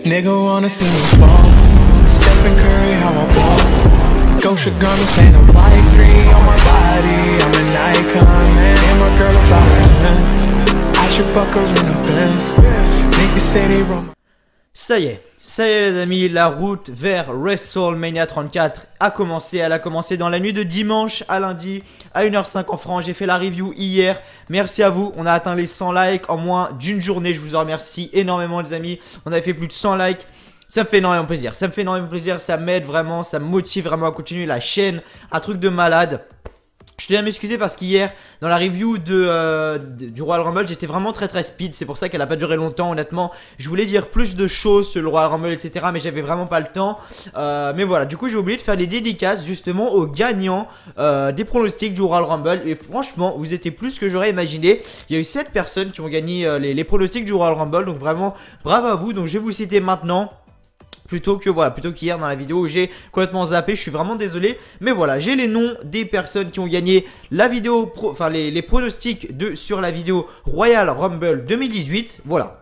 Nigga wanna see me fall. Stephen Curry, how I ball. Gosha garments ain't a white three on my body. I'm an icon, man. And my girl about her, man. I should fuck her in a Benz. Niggas say they run. Ça y est les amis, la route vers WrestleMania 34 a commencé. Elle a commencé dans la nuit de dimanche à lundi à 1h05 en France. J'ai fait la review hier. Merci à vous, on a atteint les 100 likes en moins d'une journée. Je vous en remercie énormément les amis. On avait fait plus de 100 likes. Ça me fait énormément plaisir, ça m'aide vraiment, ça me motive vraiment à continuer la chaîne. Un truc de malade. Je tenais à m'excuser parce qu'hier, dans la review du Royal Rumble, j'étais vraiment très speed. C'est pour ça qu'elle n'a pas duré longtemps, honnêtement. Je voulais dire plus de choses sur le Royal Rumble, etc. Mais j'avais vraiment pas le temps. Mais voilà, du coup, j'ai oublié de faire des dédicaces justement aux gagnants des pronostics du Royal Rumble. Et franchement, vous étiez plus que j'aurais imaginé. Il y a eu 7 personnes qui ont gagné les pronostics du Royal Rumble. Donc vraiment, bravo à vous. Donc je vais vous citer maintenant. Plutôt qu'hier dans la vidéo où j'ai complètement zappé, je suis vraiment désolé. Mais voilà, j'ai les noms des personnes qui ont gagné la vidéo, les pronostics sur la vidéo Royal Rumble 2018. Voilà.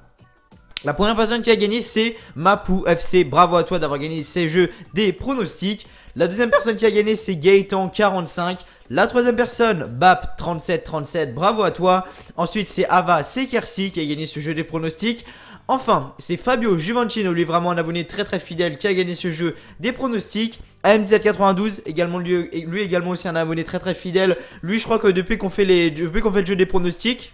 La première personne qui a gagné, c'est Mapou FC. Bravo à toi d'avoir gagné ces jeux des pronostics. La deuxième personne qui a gagné, c'est Gaëtan45. La troisième personne, Bap3737. Bravo à toi. Ensuite, c'est Ava Sekersi qui a gagné ce jeu des pronostics. Enfin, c'est Fabio Juventino, lui vraiment un abonné très fidèle qui a gagné ce jeu des pronostics. AMZ92, également lui également aussi un abonné très fidèle. Lui, je crois que depuis qu'on fait le jeu des pronostics,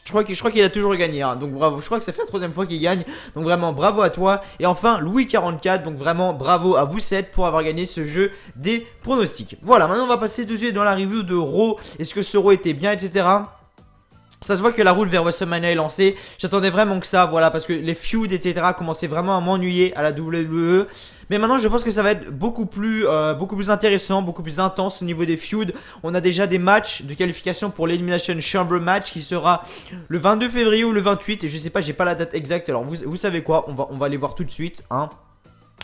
je crois qu'il a toujours gagné, hein. Donc bravo, je crois que ça fait la troisième fois qu'il gagne. Donc vraiment bravo à toi. Et enfin Louis44, donc vraiment bravo à vous 7 pour avoir gagné ce jeu des pronostics. Voilà, maintenant on va passer tout de suite dans la review de Raw. Est-ce que ce Raw était bien, etc. Ça se voit que la route vers WrestleMania est lancée. J'attendais vraiment que ça, voilà, parce que les feuds, etc. commençaient vraiment à m'ennuyer à la WWE. Mais maintenant, je pense que ça va être beaucoup plus intéressant, beaucoup plus intense au niveau des feuds. On a déjà des matchs de qualification pour l'Elimination Chamber match qui sera le 22 février ou le 28. Et je sais pas, j'ai pas la date exacte. Alors, vous savez quoi, on va aller voir tout de suite, hein.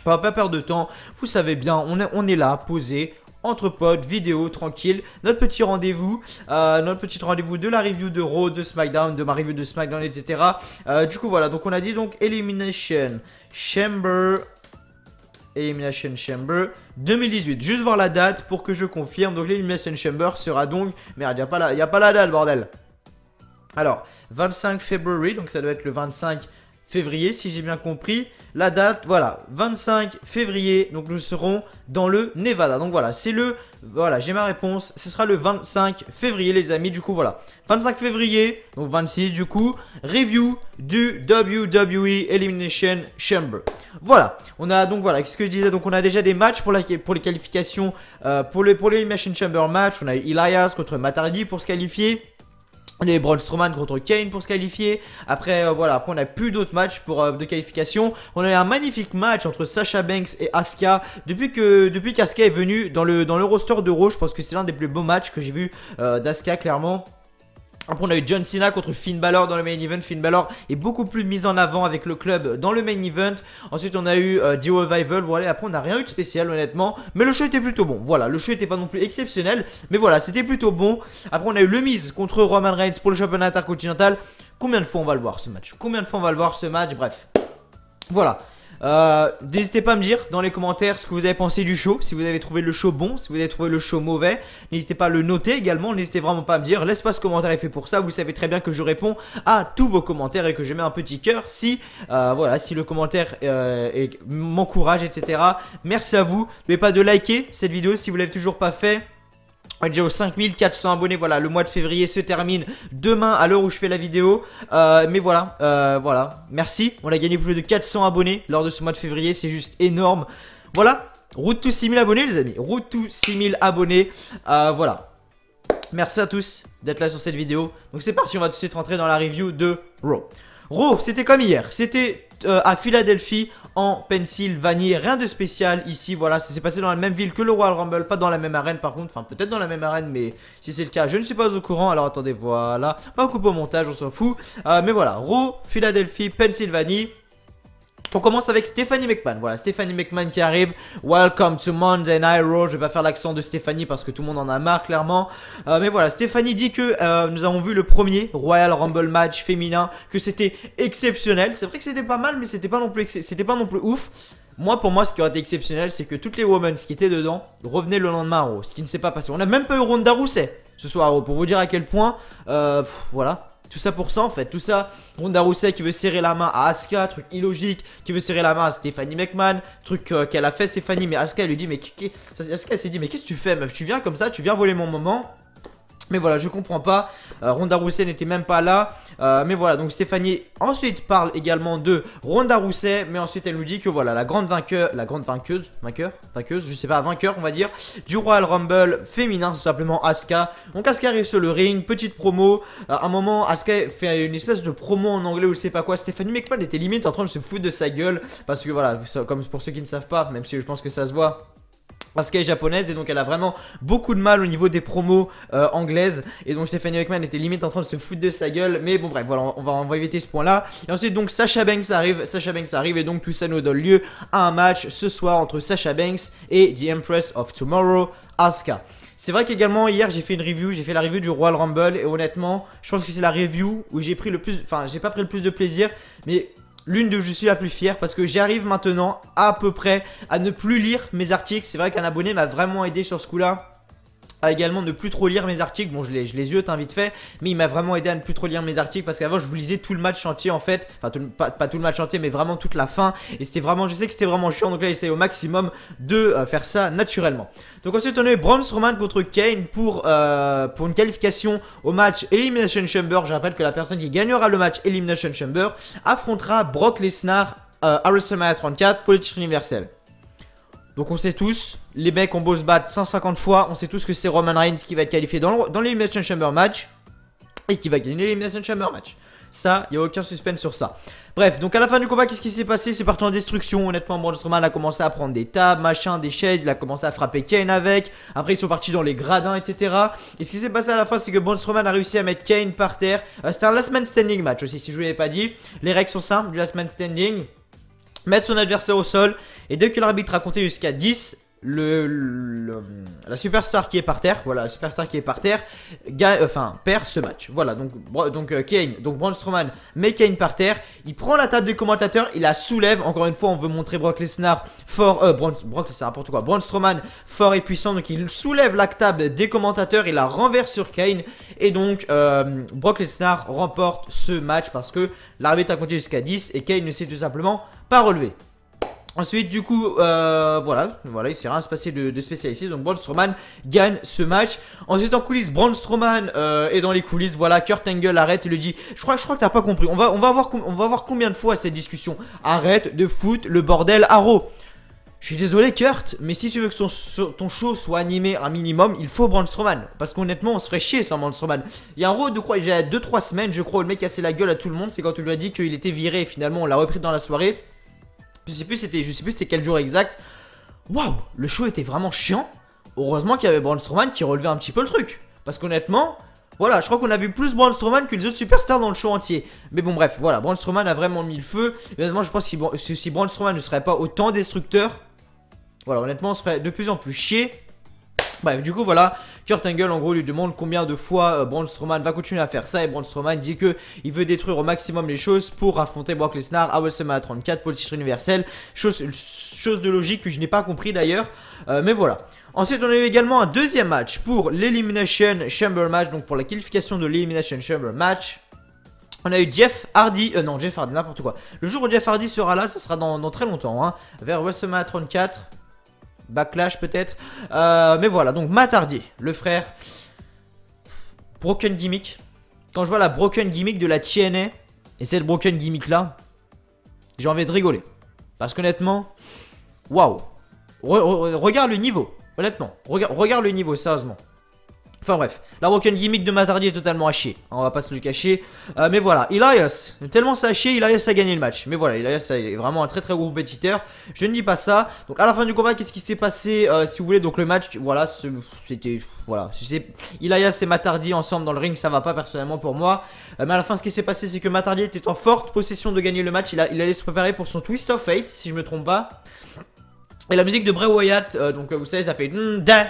On va pas perdre de temps. Vous savez bien, on est là, posé. Entre potes, vidéo, tranquille, notre petit rendez-vous de la review de Raw, de SmackDown, de ma review de SmackDown, etc. Du coup voilà, donc on a dit donc Elimination Chamber 2018. Juste voir la date pour que je confirme. Donc l'Elimination Chamber sera donc, merde, y a pas la date bordel. Alors 25 février, donc ça doit être le 25 février si j'ai bien compris. La date, voilà, 25 février. Donc nous serons dans le Nevada. Donc voilà, voilà, j'ai ma réponse. Ce sera le 25 février les amis. Du coup voilà, 25 février, donc 26 du coup. Review du WWE Elimination Chamber. Voilà, on a donc voilà, qu'est-ce que je disais. Donc on a déjà des matchs pour les qualifications, pour l'Elimination Chamber match. On a eu Elias contre Matt Hardy pour se qualifier. On a eu Braun Strowman contre Kane pour se qualifier. Après, voilà, après on a plus d'autres matchs de qualification. On a eu un magnifique match entre Sasha Banks et Asuka. Depuis qu'Asuka est venue dans le roster de Raw, je pense que c'est l'un des plus beaux matchs que j'ai vu d'Asuka, clairement. Après on a eu John Cena contre Finn Balor dans le main event. Finn Balor est beaucoup plus mis en avant avec le club dans le main event. Ensuite on a eu The Revival. Voilà, après on n'a rien eu de spécial honnêtement. Mais le show était plutôt bon. Voilà, le show était pas non plus exceptionnel. Mais voilà, c'était plutôt bon. Après on a eu le Miz contre Roman Reigns pour le championnat intercontinental. Combien de fois on va le voir ce match? Bref. Voilà. N'hésitez pas à me dire dans les commentaires ce que vous avez pensé du show, si vous avez trouvé le show bon, si vous avez trouvé le show mauvais. N'hésitez pas à le noter également, n'hésitez vraiment pas à me dire. L'espace commentaire est fait pour ça, vous savez très bien que je réponds à tous vos commentaires et que je mets un petit cœur si voilà, si le commentaire m'encourage, etc. Merci à vous, n'oubliez pas de liker cette vidéo si vous ne l'avez toujours pas fait. On est déjà aux 5400 abonnés, voilà, le mois de février se termine demain à l'heure où je fais la vidéo. Mais voilà, voilà, merci. On a gagné plus de 400 abonnés lors de ce mois de février, c'est juste énorme. Voilà, route to 6000 abonnés les amis, route to 6000 abonnés, voilà. Merci à tous d'être là sur cette vidéo. Donc c'est parti, on va tout de suite rentrer dans la review de Raw. Raw, c'était comme hier, c'était à Philadelphie en Pennsylvanie, rien de spécial ici, voilà, ça s'est passé dans la même ville que le Royal Rumble, pas dans la même arène par contre, enfin peut-être dans la même arène, mais si c'est le cas, je ne suis pas au courant. Alors attendez, voilà, pas coupe au montage, on s'en fout, mais voilà, Raw, Philadelphie, Pennsylvanie. On commence avec Stephanie McMahon. Voilà, Stephanie McMahon qui arrive. Welcome to Monday Night Raw. Je vais pas faire l'accent de Stephanie parce que tout le monde en a marre clairement. Mais voilà, Stephanie dit que nous avons vu le premier Royal Rumble match féminin, que c'était exceptionnel. C'est vrai que c'était pas mal, mais c'était pas non plus ouf. Pour moi, ce qui aurait été exceptionnel, c'est que toutes les women qui étaient dedans revenaient le lendemain à Raw. Ce qui ne s'est pas passé. On n'a même pas eu Ronda Rousey ce soir à Raw, pour vous dire à quel point. Voilà. Tout ça pour ça en fait, tout ça, Ronda Rousey qui veut serrer la main à Asuka, truc illogique, qui veut serrer la main à Stephanie McMahon, truc qu'elle a fait Stephanie, mais Asuka elle lui dit mais Asuka s'est dit mais qu'est-ce que tu fais meuf, tu viens comme ça, tu viens voler mon moment. Mais voilà, je comprends pas. Ronda Rousey n'était même pas là. Mais voilà, donc Stephanie ensuite parle également de Ronda Rousey. Mais ensuite elle nous dit que voilà, la grande vainqueuse, je sais pas, vainqueur on va dire, du Royal Rumble féminin, c'est simplement Asuka. Donc Asuka arrive sur le ring, petite promo. À un moment, Asuka fait une espèce de promo en anglais ou je sais pas quoi. Stephanie McMahon était limite en train de se foutre de sa gueule. Parce que voilà, comme pour ceux qui ne savent pas, même si je pense que ça se voit, Asuka est japonaise et donc elle a vraiment beaucoup de mal au niveau des promos anglaises. Et donc Stephanie McMahon était limite en train de se foutre de sa gueule. Mais bon bref, voilà, on va éviter ce point là. Et ensuite donc Sasha Banks arrive et donc tout ça nous donne lieu à un match ce soir entre Sasha Banks et The Empress of Tomorrow, Asuka. C'est vrai qu'également hier j'ai fait la review du Royal Rumble. Et honnêtement je pense que c'est la review où j'ai pris le plus, enfin j'ai pas pris le plus de plaisir, mais l'une de je suis la plus fière parce que j'arrive maintenant à peu près à ne plus lire mes articles. C'est vrai qu'un abonné m'a vraiment aidé sur ce coup là, à également ne plus trop lire mes articles. Bon je les yeux vite fait, mais il m'a vraiment aidé à ne plus trop lire mes articles parce qu'avant je vous lisais tout le match entier en fait. Enfin pas tout le match entier mais vraiment toute la fin. Et c'était vraiment, je sais que c'était vraiment chiant, donc là j'essaye au maximum de faire ça naturellement. Donc ensuite on a eu Braun Strowman contre Kane pour une qualification au match Elimination Chamber. Je rappelle que la personne qui gagnera le match Elimination Chamber affrontera Brock Lesnar à WrestleMania 34 pour le titre universel. Donc on sait tous, les mecs ont beau se battre 150 fois, on sait tous que c'est Roman Reigns qui va être qualifié dans l'Elimination Chamber match et qui va gagner l'Elimination Chamber match. Ça, il n'y a aucun suspense sur ça. Bref, donc à la fin du combat, qu'est-ce qui s'est passé? C'est parti en destruction. Honnêtement, Braun Strowman a commencé à prendre des tables, machin, des chaises. Il a commencé à frapper Kane avec. Après, ils sont partis dans les gradins, etc. Et ce qui s'est passé à la fin, c'est que Braun Strowman a réussi à mettre Kane par terre. C'était un last man standing match aussi, si je ne vous l'avais pas dit. Les règles sont simples du last man standing. Mettre son adversaire au sol. Et dès que l'arbitre a compté jusqu'à 10, la superstar qui est par terre, voilà, la superstar qui est par terre perd ce match. Voilà, donc Kane, donc Braun Strowman met Kane par terre, il prend la table des commentateurs, il la soulève. Encore une fois, on veut montrer Brock Lesnar fort, Brock Lesnar, n'importe quoi, Braun Strowman fort et puissant, donc il soulève la table des commentateurs, il la renverse sur Kane et donc Brock Lesnar remporte ce match parce que l'arbitre a compté jusqu'à 10 et Kane ne s'est tout simplement pas relevé. Ensuite, du coup, voilà, il s'est rien se passer de spécial ici. Donc, Braun Strowman gagne ce match. Ensuite, en coulisses, Braun Strowman est dans les coulisses. Voilà, Kurt Angle arrête et lui dit: Je crois que t'as pas compris. On va voir combien de fois cette discussion. Arrête de foutre le bordel à Raw. Je suis désolé, Kurt, mais si tu veux que ton show soit animé un minimum, il faut Braun Strowman. Parce qu'honnêtement, on se ferait chier sans Braun Strowman. Il y a un Raw de quoi, il y a 2-3 semaines, je crois, où le mec cassait la gueule à tout le monde. C'est quand on lui a dit qu'il était viré et finalement, on l'a repris dans la soirée. Je sais plus c'était quel jour exact. Waouh, le show était vraiment chiant. Heureusement qu'il y avait Braun Strowman qui relevait un petit peu le truc. Parce qu'honnêtement, voilà, je crois qu'on a vu plus Braun Strowman que les autres superstars dans le show entier. Mais bon bref, voilà, Braun Strowman a vraiment mis le feu. Et honnêtement, je pense que si Braun Strowman ne serait pas autant destructeur, voilà, honnêtement, on se ferait de plus en plus chier. Bref, du coup, voilà, Kurt Angle, en gros, lui demande combien de fois Braun Strowman va continuer à faire ça. Et Braun Strowman dit qu'il veut détruire au maximum les choses pour affronter Brock Lesnar à WrestleMania 34 pour le titre universel. Chose de logique que je n'ai pas compris d'ailleurs. Mais voilà. Ensuite, on a eu également un deuxième match pour l'Elimination Chamber match. Donc, pour la qualification de l'Elimination Chamber match. On a eu Jeff Hardy, non Jeff Hardy, n'importe quoi. Le jour où Jeff Hardy sera là, ça sera dans très longtemps, hein, vers WrestleMania 34. Backlash peut-être. Mais voilà, donc Matt Hardy, le frère. Broken gimmick. Quand je vois la broken gimmick de la TNA et cette broken gimmick là, j'ai envie de rigoler. Parce qu'honnêtement, waouh. Regarde le niveau. Honnêtement, regarde le niveau, sérieusement. Enfin bref, la Woken gimmick de Matt Hardy est totalement à chier, on va pas se le cacher. Mais voilà, Elias, tellement ça a chier, Elias a gagné le match. Mais voilà, Elias est vraiment un très très gros compétiteur, je ne dis pas ça. Donc à la fin du combat, qu'est-ce qui s'est passé si vous voulez, donc le match, voilà, c'était, voilà, Elias et Matt Hardy ensemble dans le ring, ça va pas personnellement pour moi. Mais à la fin, ce qui s'est passé, c'est que Matt Hardy était en forte possession de gagner le match, il allait se préparer pour son Twist of Fate, si je me trompe pas. Et la musique de Bray Wyatt, donc vous savez, ça fait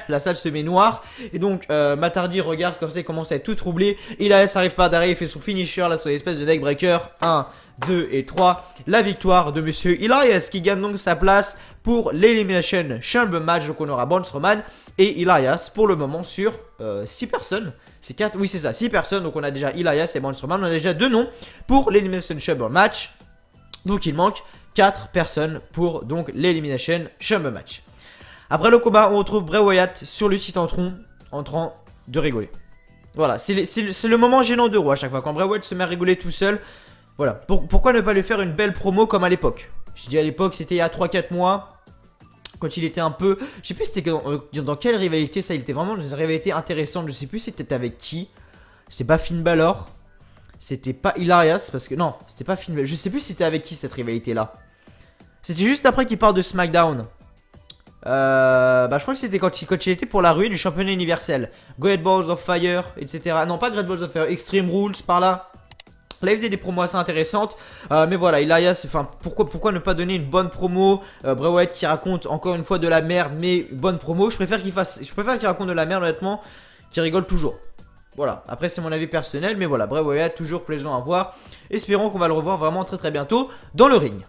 la salle se met noire. Et donc Matt Hardy regarde comme ça, il commence à être tout troublé. Elias arrive par derrière, il fait son finisher là sur l'espèce de neckbreaker. 1, 2 et 3. La victoire de monsieur Elias qui gagne donc sa place pour l'Elimination Chamber match. Donc on aura Braun Strowman et Elias pour le moment sur 6 personnes. C'est 4, oui c'est ça, 6 personnes. Donc on a déjà Elias et Braun Strowman. On a déjà 2 noms pour l'Elimination Chamber match. Donc il manque 4 personnes pour donc l'Elimination Chamber match. Après le combat, on retrouve Bray Wyatt sur le Titantron en train de rigoler. Voilà, c'est le moment gênant de Raw à chaque fois. Quand Bray Wyatt se met à rigoler tout seul. Voilà, pourquoi ne pas lui faire une belle promo comme à l'époque? Je dis à l'époque, c'était il y a 3-4 mois. Quand il était un peu... Je sais plus c'était dans quelle rivalité ça. Il était vraiment dans une rivalité intéressante. Je sais plus c'était avec qui. C'était pas Finn Balor. C'était pas Elias parce que... Non, c'était pas Finn Balor. Je sais plus c'était avec qui cette rivalité là. C'était juste après qu'il part de SmackDown. Je crois que c'était quand il était pour la ruée du championnat universel. Great Balls of Fire, etc. Non, pas Great Balls of Fire, Extreme Rules par là. Là, il faisait des promos assez intéressantes. Mais voilà, Elias, enfin, pourquoi ne pas donner une bonne promo? Bray Wyatt qui raconte encore une fois de la merde, mais bonne promo. Je préfère qu'il raconte de la merde, honnêtement, qu'il rigole toujours. Voilà, après c'est mon avis personnel, mais voilà, Bray Wyatt, toujours plaisant à voir. Espérons qu'on va le revoir vraiment très très bientôt dans le ring.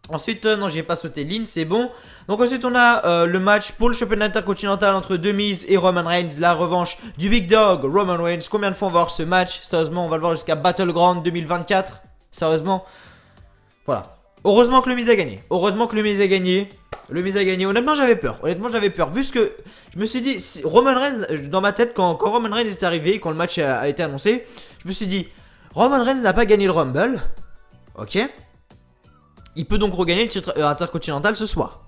Ensuite, non, j'ai pas sauté de ligne, c'est bon. Donc ensuite, on a le match pour le championnat intercontinental entre The Miz et Roman Reigns. La revanche du Big Dog, Roman Reigns. Combien de fois on va voir ce match? Sérieusement, on va le voir jusqu'à Battleground 2024. Sérieusement. Voilà. Heureusement que le Miz a gagné. Heureusement que le Miz a gagné. Le Miz a gagné. Honnêtement, j'avais peur. Honnêtement, j'avais peur. Vu ce que je me suis dit, si Roman Reigns, dans ma tête, quand Roman Reigns est arrivé, quand le match a été annoncé, je me suis dit, Roman Reigns n'a pas gagné le Rumble. Ok. Il peut donc regagner le titre intercontinental ce soir.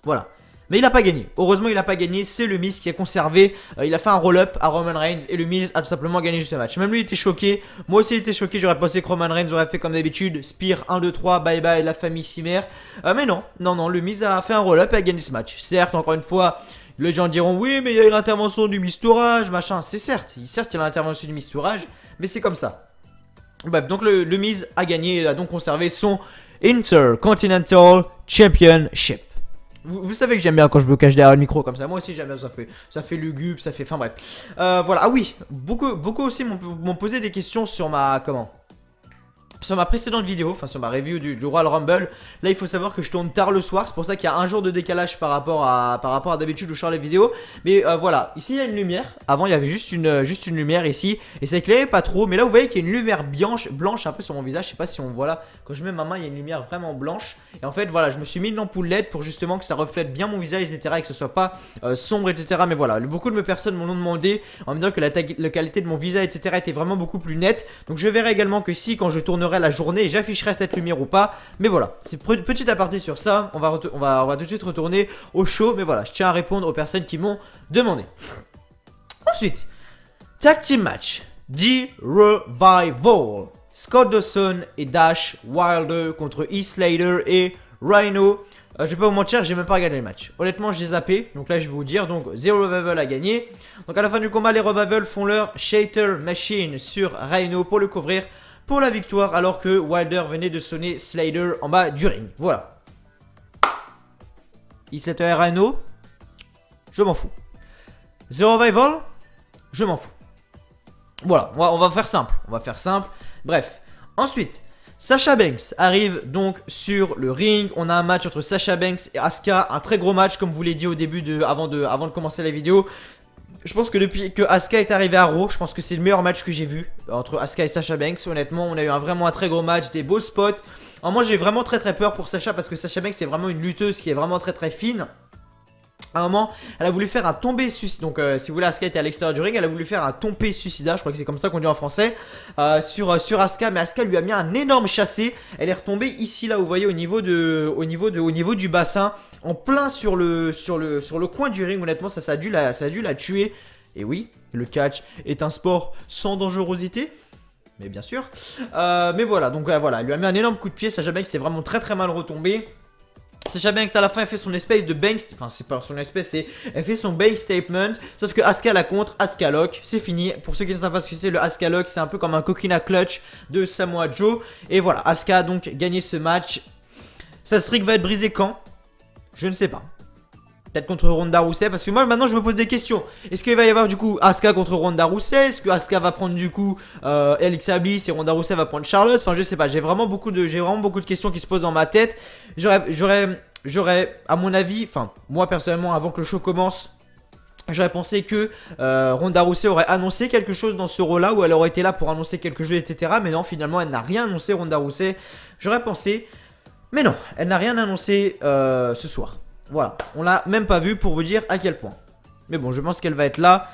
Voilà. Mais il n'a pas gagné. Heureusement, il n'a pas gagné. C'est le Miz qui a conservé. Il a fait un roll-up à Roman Reigns. Et le Miz a tout simplement gagné juste le match. Même lui, il était choqué. Moi aussi, il était choqué. J'aurais pensé que Roman Reigns aurait fait comme d'habitude. Spear 1, 2, 3. Bye bye, la famille Cimer. Mais non. Non. Le Miz a fait un roll-up et a gagné ce match. Certes, encore une fois, les gens diront oui, mais il y a eu l'intervention du Miz Tourage. Machin. C'est certes. Certes, il y a l'intervention du Miz Tourage. Mais c'est comme ça. Bref, donc le Miz a gagné. Il a donc conservé son Intercontinental Championship. Vous savez que j'aime bien quand je me cache derrière le micro comme ça. Moi aussi j'aime bien, ça fait lugubre, ça fait... Enfin bref. Voilà, ah oui, beaucoup aussi m'ont posé des questions sur ma... Sur ma précédente vidéo, enfin sur ma review du Royal Rumble. Là il faut savoir que je tourne tard le soir. C'est pour ça qu'il y a un jour de décalage par rapport à d'habitude où je sors les vidéos. Mais voilà, ici il y a une lumière. Avant il y avait juste une lumière ici. Et ça éclairait pas trop. Mais là vous voyez qu'il y a une lumière blanche un peu sur mon visage. Je sais pas si on voit là. Quand je mets ma main il y a une lumière vraiment blanche. Et en fait voilà, je me suis mis une ampoule LED pour justement que ça reflète bien mon visage, etc. Et que ce soit pas sombre, etc. Mais voilà, beaucoup de personnes m'ont demandé en me disant que la qualité de mon visage, etc. était vraiment beaucoup plus nette. Donc je verrai également que si quand je tournerai la journée et j'afficherai cette lumière ou pas. Mais voilà, c'est petit aparté sur ça. On va tout de suite retourner au show. Mais voilà, je tiens à répondre aux personnes qui m'ont demandé. Ensuite, tag team match, The Revival, Scott Dawson et Dash Wilder contre Heath Slater et Rhino. Je vais pas vous mentir, j'ai même pas regardé le match. Honnêtement, j'ai zappé. Donc là, je vais vous dire. Donc, The Revival a gagné. Donc, à la fin du combat, les Revival font leur Shatter Machine sur Rhino pour le couvrir pour la victoire. Alors que Wilder venait de sonner Slater en bas du ring. Voilà. Heath Slater et Rhino, je m'en fous. The Revival, je m'en fous. Voilà, on va faire simple. Bref. Ensuite, Sasha Banks arrive donc sur le ring. On a un match entre Sasha Banks et Asuka. Un très gros match, comme vous l'ai dit au début avant de commencer la vidéo. Je pense que depuis que Asuka est arrivée à Raw, je pense que c'est le meilleur match que j'ai vu entre Asuka et Sasha Banks. Honnêtement, on a eu vraiment un très gros match, des beaux spots. Alors moi, j'ai vraiment très peur pour Sasha parce que Sasha Banks c'est vraiment une lutteuse qui est vraiment très fine. À un moment, elle a voulu faire un tombé suicida. Donc, si vous voulez, Asuka était à l'extérieur du ring. Elle a voulu faire un tombé suicida. Je crois que c'est comme ça qu'on dit en français. Sur Asuka. Mais Asuka lui a mis un énorme chassé. Elle est retombée ici, là, vous voyez, au niveau du bassin. En plein sur le coin du ring. Honnêtement, ça a dû la tuer. Et oui, le catch est un sport sans dangerosité. Mais bien sûr. Mais voilà, donc voilà, il lui a mis un énorme coup de pied. Sasha Banks c'est vraiment très très mal retombé. Sasha Banks à la fin elle fait son espèce de Banks, enfin c'est pas son espèce, c'est elle fait son Banks statement, sauf que Asuka la contre, Asuka lock, c'est fini. Pour ceux qui ne savent pas ce que c'est le Asuka lock, c'est un peu comme un coquina clutch de Samoa Joe. Et voilà, Asuka a donc gagné ce match. Sa streak va être brisée quand? Je ne sais pas. Peut-être contre Ronda Rousey, parce que moi maintenant je me pose des questions. Est-ce qu'il va y avoir du coup Asuka contre Ronda Rousey? Est-ce que Asuka va prendre du coup Alexa Bliss et Ronda Rousey va prendre Charlotte? Enfin je sais pas, j'ai vraiment beaucoup de questions qui se posent dans ma tête. J'aurais à mon avis, enfin moi personnellement avant que le show commence, j'aurais pensé que Ronda Rousey aurait annoncé quelque chose dans ce rôle là, ou elle aurait été là pour annoncer quelque chose etc. Mais non, finalement elle n'a rien annoncé, Ronda Rousey. J'aurais pensé, mais non, elle n'a rien annoncé ce soir. Voilà, on l'a même pas vu pour vous dire à quel point. Mais bon, je pense qu'elle va être là.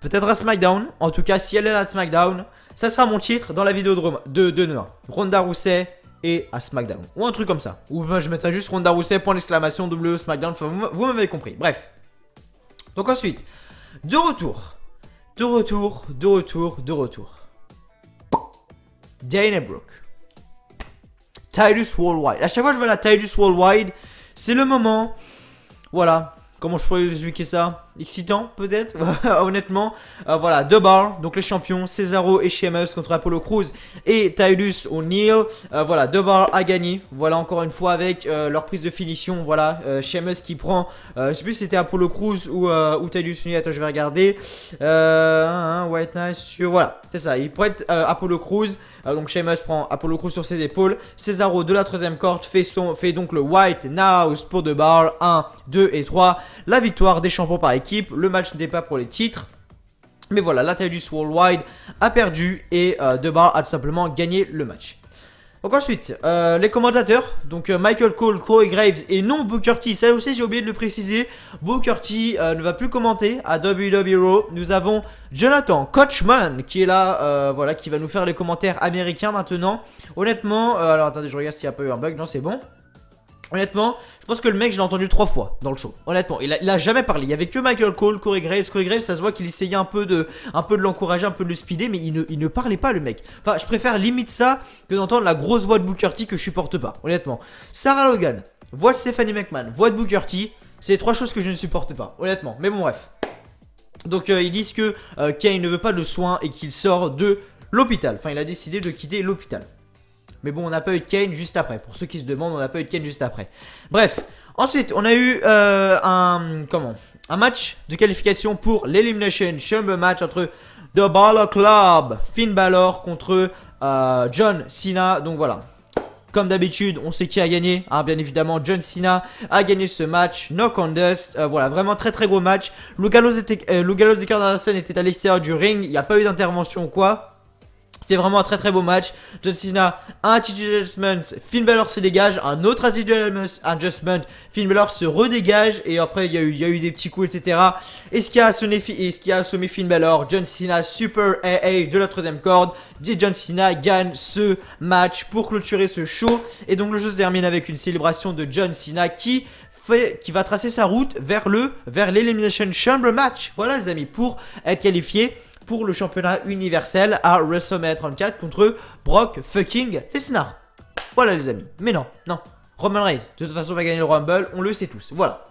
Peut-être à SmackDown. En tout cas, si elle est là à SmackDown, ça sera mon titre dans la vidéo de demain. Ronda Rousey et à SmackDown. Ou un truc comme ça. Ou je mettrai juste Ronda Rousey, point d'exclamation, W SmackDown. Enfin, vous m'avez compris. Bref. Donc ensuite, de retour. Dana Brooke. Titus Worldwide. À chaque fois que je vois la Titus Worldwide, c'est le moment. Voilà. Comment je pourrais expliquer ça? Excitant peut-être. Honnêtement. Voilà. Deux bars. Donc les champions. Cesaro et Sheamus contre Apollo Crews et Titus O'Neil. Voilà. Deux bars à gagner. Voilà encore une fois avec leur prise de finition. Voilà. Sheamus qui prend. Je sais plus si c'était Apollo Crews ou Titus O'Neil. Attends je vais regarder. White Knight sur. Voilà. C'est ça. Il pourrait être Apollo Crews. Donc Sheamus prend Apollo Crews sur ses épaules. Cesaro de la troisième corde fait donc le White House pour deux bars. 1, 2 et 3. La victoire des champions par équipe. Le match n'était pas pour les titres. Mais voilà, la Titus Worldwide a perdu et The Bar a tout simplement gagné le match. Donc ensuite, les commentateurs, donc Michael Cole, Corey Graves et non Booker T. Ça aussi j'ai oublié de le préciser, Booker T ne va plus commenter à WWE Raw. Nous avons Jonathan Coachman qui est là, voilà, qui va nous faire les commentaires américains maintenant. Honnêtement, alors attendez, je regarde s'il n'y a pas eu un bug, non c'est bon. Honnêtement, je pense que le mec, je l'ai entendu 3 fois dans le show. Honnêtement, il a jamais parlé. Il y avait que Michael Cole, Corey Graves. Corey Graves, ça se voit qu'il essayait un peu de l'encourager, un peu de le speeder, mais il ne parlait pas, le mec. Enfin, je préfère limite ça que d'entendre la grosse voix de Booker T que je supporte pas. Honnêtement, Sarah Logan, voix de Stephanie McMahon, voix de Booker T, c'est les 3 choses que je ne supporte pas. Honnêtement, mais bon, bref. Donc, ils disent que Kane ne veut pas de soins et qu'il sort de l'hôpital. Enfin, il a décidé de quitter l'hôpital. Mais bon, on n'a pas eu de Kane juste après. Pour ceux qui se demandent, on n'a pas eu de Kane juste après. Bref, ensuite, on a eu un match de qualification pour l'Elimination Chamber match entre The Balor Club, Finn Balor contre John Cena. Donc voilà, comme d'habitude, on sait qui a gagné. Hein, bien évidemment, John Cena a gagné ce match. Knock on Dust. Voilà, vraiment très très gros match. Luke Gallows et Kurt Anderson étaient à l'extérieur du ring. Il n'y a pas eu d'intervention ou quoi. C'était vraiment un très très beau match. John Cena, un attitude adjustment, Finn Balor se dégage, un autre attitude adjustment, Finn Balor se redégage et après il y a eu des petits coups etc. Et ce qui a assommé Finn Balor, John Cena Super AA de la troisième corde. Et John Cena gagne ce match pour clôturer ce show. Et donc le jeu se termine avec une célébration de John Cena qui va tracer sa route vers l'Elimination Chamber match. Voilà les amis, pour être qualifié pour le championnat universel à WrestleMania 34 contre Brock fucking Lesnar. Voilà les amis. Mais non, Roman Reigns, de toute façon va gagner le Rumble, on le sait tous. Voilà.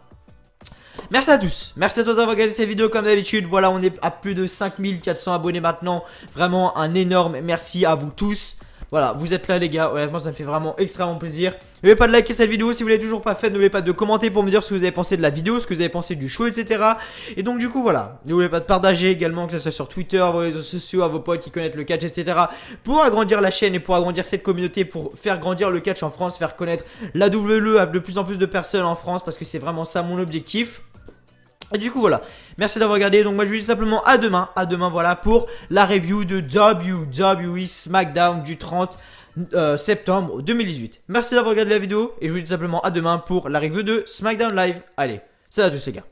Merci à tous. Merci à tous d'avoir regardé cette vidéo comme d'habitude. Voilà, on est à plus de 5400 abonnés maintenant. Vraiment un énorme merci à vous tous. Voilà, vous êtes là les gars, honnêtement ça me fait vraiment extrêmement plaisir. N'oubliez pas de liker cette vidéo si vous l'avez toujours pas fait. N'oubliez pas de commenter pour me dire ce que vous avez pensé de la vidéo, ce que vous avez pensé du show, etc. Et donc du coup voilà, n'oubliez pas de partager également, que ce soit sur Twitter, vos réseaux sociaux, à vos potes qui connaissent le catch, etc. Pour agrandir la chaîne et pour agrandir cette communauté, pour faire grandir le catch en France, faire connaître la WWE à de plus en plus de personnes en France, parce que c'est vraiment ça mon objectif. Et du coup voilà, merci d'avoir regardé. Donc moi je vous dis simplement à demain voilà, pour la review de WWE SmackDown du 30 septembre 2018. Merci d'avoir regardé la vidéo et je vous dis simplement à demain pour la review de SmackDown Live. Allez, salut à tous les gars.